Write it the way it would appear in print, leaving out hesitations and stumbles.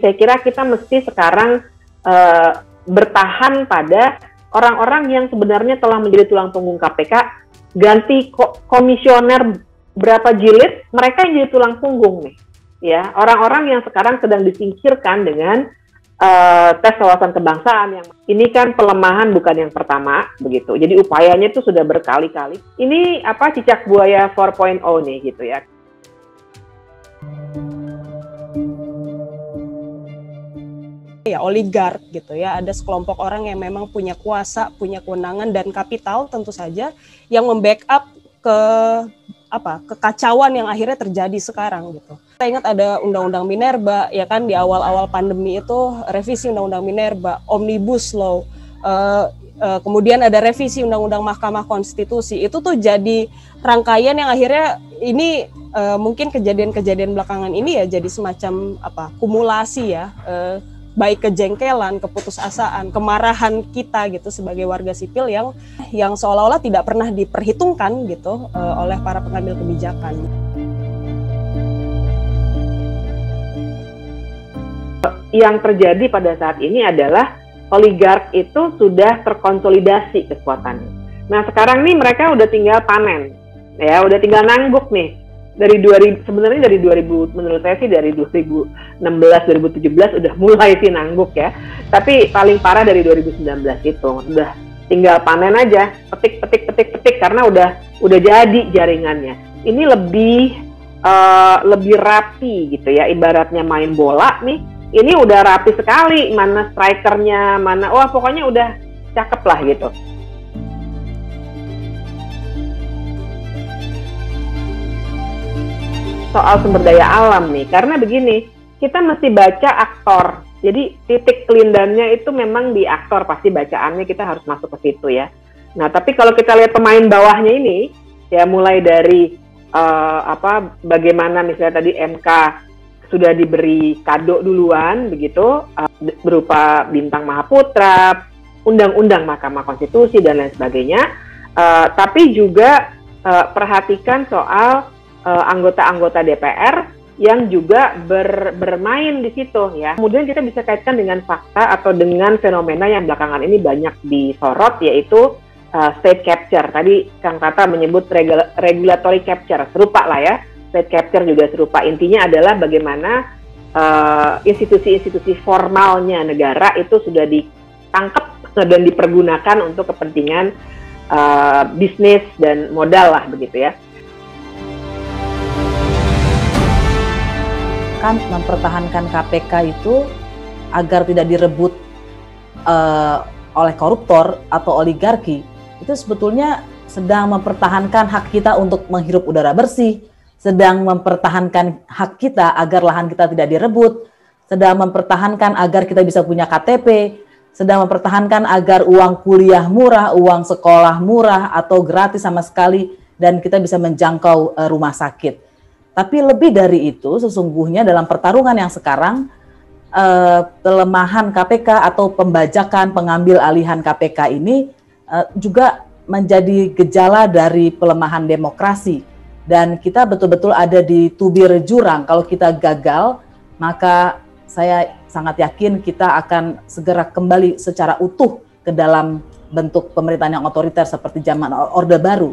Saya kira kita mesti sekarang bertahan pada orang-orang yang sebenarnya telah menjadi tulang punggung KPK, ganti komisioner berapa jilid, mereka yang jadi tulang punggung nih. Ya, orang-orang yang sekarang sedang disingkirkan dengan tes wawasan kebangsaan yang ini kan pelemahan bukan yang pertama begitu. Jadi upayanya itu sudah berkali-kali. Ini cicak buaya 4.0 nih gitu ya. Ya, oligark gitu ya, ada sekelompok orang yang memang punya kuasa, punya kewenangan dan kapital tentu saja yang membackup kekacauan yang akhirnya terjadi sekarang gitu. Kita ingat ada Undang-Undang Minerba ya kan, di awal-awal pandemi itu revisi Undang-Undang Minerba, Omnibus Law, kemudian ada revisi Undang-Undang Mahkamah Konstitusi. Itu tuh jadi rangkaian yang akhirnya ini mungkin kejadian-kejadian belakangan ini ya jadi semacam kumulasi ya, baik kejengkelan, keputusasaan, kemarahan kita gitu sebagai warga sipil yang seolah-olah tidak pernah diperhitungkan gitu oleh para pengambil kebijakan. Yang terjadi pada saat ini adalah oligark itu sudah terkonsolidasi kekuatannya. Nah sekarang nih mereka udah tinggal panen, ya udah tinggal nangguk nih. Sebenarnya dari 2000, menurut saya sih dari 2016, 2017 udah mulai sih nangguk ya. Tapi paling parah dari 2019 itu udah tinggal panen aja, petik karena udah jadi jaringannya. Ini lebih rapi gitu ya, ibaratnya main bola nih. Ini udah rapi sekali, mana strikernya, pokoknya udah cakep lah gitu. Soal sumber daya alam nih, karena begini, kita mesti baca aktor. Jadi titik kelindannya itu memang di aktor, pasti bacaannya kita harus masuk ke situ ya. Nah, tapi kalau kita lihat pemain bawahnya ini, ya mulai dari bagaimana misalnya tadi MK sudah diberi kado duluan begitu, berupa Bintang Mahaputra, Undang-Undang Mahkamah Konstitusi dan lain sebagainya. Tapi juga perhatikan soal anggota-anggota DPR yang juga bermain di situ ya. Kemudian kita bisa kaitkan dengan fakta atau dengan fenomena yang belakangan ini banyak disorot, yaitu state capture. Tadi Kang Tata menyebut regulatory capture, serupa lah ya. State capture juga serupa. Intinya adalah bagaimana institusi-institusi formalnya negara itu sudah ditangkap dan dipergunakan untuk kepentingan bisnis dan modal lah begitu ya. Kan mempertahankan KPK itu agar tidak direbut oleh koruptor atau oligarki, itu sebetulnya sedang mempertahankan hak kita untuk menghirup udara bersih, sedang mempertahankan hak kita agar lahan kita tidak direbut, sedang mempertahankan agar kita bisa punya KTP, sedang mempertahankan agar uang kuliah murah, uang sekolah murah atau gratis sama sekali, dan kita bisa menjangkau rumah sakit. Tapi lebih dari itu, sesungguhnya dalam pertarungan yang sekarang, pelemahan KPK atau pembajakan, pengambil alihan KPK ini juga menjadi gejala dari pelemahan demokrasi. Dan kita betul-betul ada di tubir jurang. Kalau kita gagal, maka saya sangat yakin kita akan segera kembali secara utuh ke dalam bentuk pemerintahan yang otoriter seperti zaman Orde Baru.